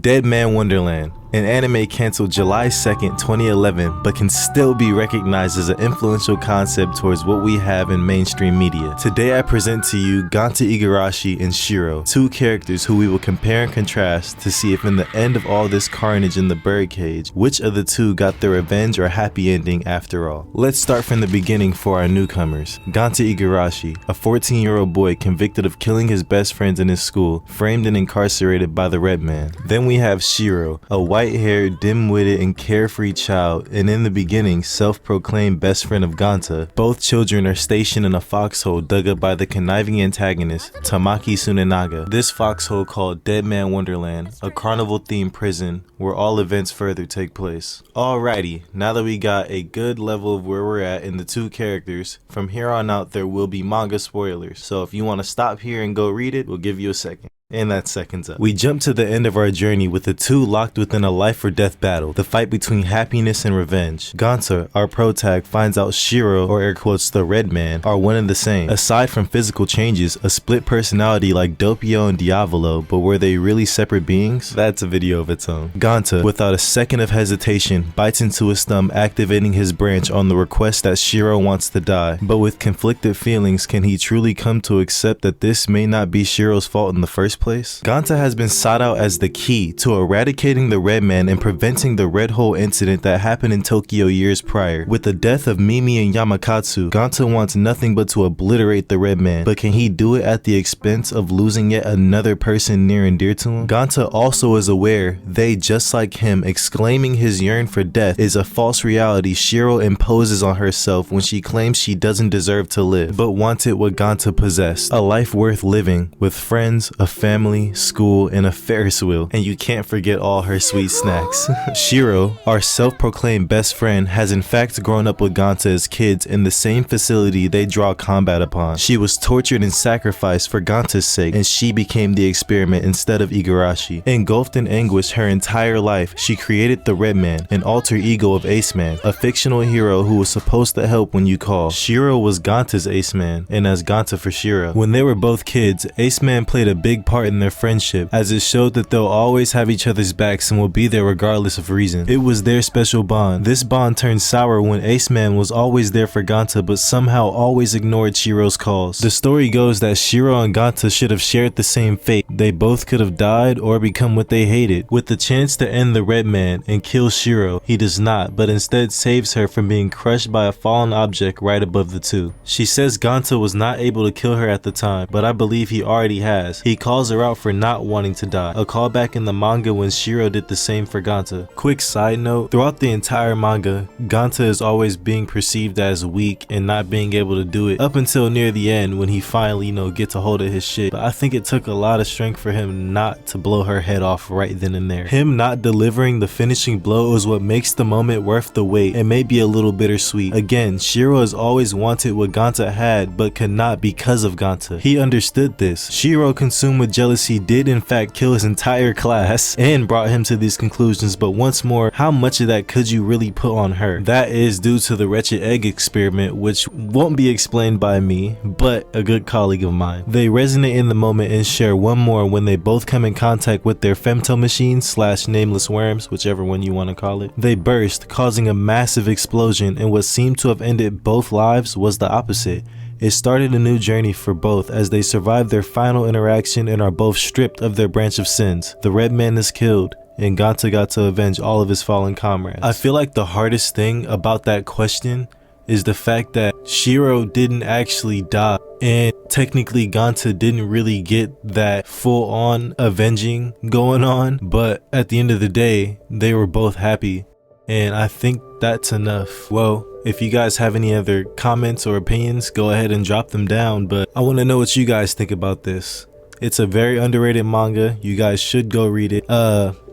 DEADMAN Wonderland, an anime canceled July 2nd, 2011, but can still be recognized as an influential concept towards what we have in mainstream media. Today I present to you Ganta Igarashi and Shiro, two characters who we will compare and contrast to see if in the end of all this carnage in the birdcage, which of the two got their revenge or happy ending after all. Let's start from the beginning for our newcomers. Ganta Igarashi, a 14-year-old boy convicted of killing his best friends in his school, framed and incarcerated by the Red Man. Then we have Shiro, a white-haired, dim-witted, and carefree child, and in the beginning, self-proclaimed best friend of Ganta. Both children are stationed in a foxhole dug up by the conniving antagonist, Tamaki Tsunenaga. This foxhole called DEADMAN Wonderland, a carnival-themed prison where all events further take place. Alrighty, now that we got a good level of where we're at in the two characters, from here on out there will be manga spoilers, so if you want to stop here and go read it, we'll give you a second. And that's seconds up. We jump to the end of our journey with the two locked within a life or death battle, the fight between happiness and revenge. Ganta, our protag, finds out Shiro, or air quotes the Red Man, are one and the same. Aside from physical changes, a split personality like Doppio and Diavolo, but were they really separate beings? That's a video of its own. Ganta, without a second of hesitation, bites into his thumb, activating his branch on the request that Shiro wants to die. But with conflicted feelings, can he truly come to accept that this may not be Shiro's fault in the first place? Ganta has been sought out as the key to eradicating the Red Man and preventing the Red Hole incident that happened in Tokyo years prior. With the death of Mimi and Yamakatsu, Ganta wants nothing but to obliterate the Red Man, but can he do it at the expense of losing yet another person near and dear to him? Ganta also is aware they, just like him, exclaiming his yearn for death is a false reality Shiro imposes on herself when she claims she doesn't deserve to live, but wanted what Ganta possessed, a life worth living, with friends, a family, school, and a Ferris wheel, and you can't forget all her sweet snacks. Shiro, our self-proclaimed best friend, has in fact grown up with Ganta as kids in the same facility they draw combat upon. She was tortured and sacrificed for Ganta's sake, and she became the experiment instead of Igarashi. Engulfed in anguish her entire life, she created the Red Man, an alter ego of Ace Man, a fictional hero who was supposed to help when you call. Shiro was Ganta's Ace Man, and as Ganta for Shiro. When they were both kids, Ace Man played a big part in their friendship, as it showed that they'll always have each other's backs and will be there regardless of reason. It was their special bond. This bond turned sour when Ace Man was always there for Ganta but somehow always ignored Shiro's calls. The story goes that Shiro and Ganta should have shared the same fate. They both could have died or become what they hated. With the chance to end the Red Man and kill Shiro, he does not, but instead saves her from being crushed by a fallen object right above the two. She says Ganta was not able to kill her at the time, but I believe he already has. He calls her out for not wanting to die, a callback in the manga when Shiro did the same for Ganta. Quick side note, throughout the entire manga, Ganta is always being perceived as weak and not being able to do it up until near the end when he finally, gets a hold of his shit. But I think it took a lot of strength for him not to blow her head off right then and there. Him not delivering the finishing blow is what makes the moment worth the wait and may be a little bittersweet. Again, Shiro has always wanted what Ganta had but could not because of Ganta. He understood this. Shiro, consumed with jealousy, did in fact kill his entire class and brought him to these conclusions, but once more, how much of that could you really put on her? That is due to the wretched egg experiment, which won't be explained by me, but a good colleague of mine. They resonate in the moment and share one more when they both come in contact with their femto machines / nameless worms, whichever one you want to call it. They burst, causing a massive explosion, and what seemed to have ended both lives was the opposite. It started a new journey for both as they survive their final interaction and are both stripped of their branch of sins. The Red Man is killed, and Ganta got to avenge all of his fallen comrades. I feel like the hardest thing about that question is the fact that Shiro didn't actually die, and technically Ganta didn't really get that full-on avenging going on, but at the end of the day, they were both happy, and I think that's enough. Well, if you guys have any other comments or opinions, go ahead and drop them down, but I want to know what you guys think about this. It's a very underrated manga. You guys should go read it.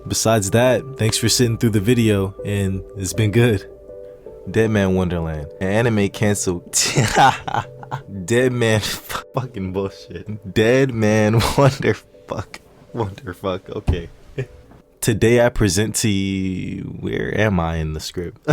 Besides that, thanks for sitting through the video, and it's been good. DEADMAN Wonderland, an anime canceled. DEADMAN fucking bullshit. DEADMAN Wonderfuck. Okay. Today I present to you, where am I in the script?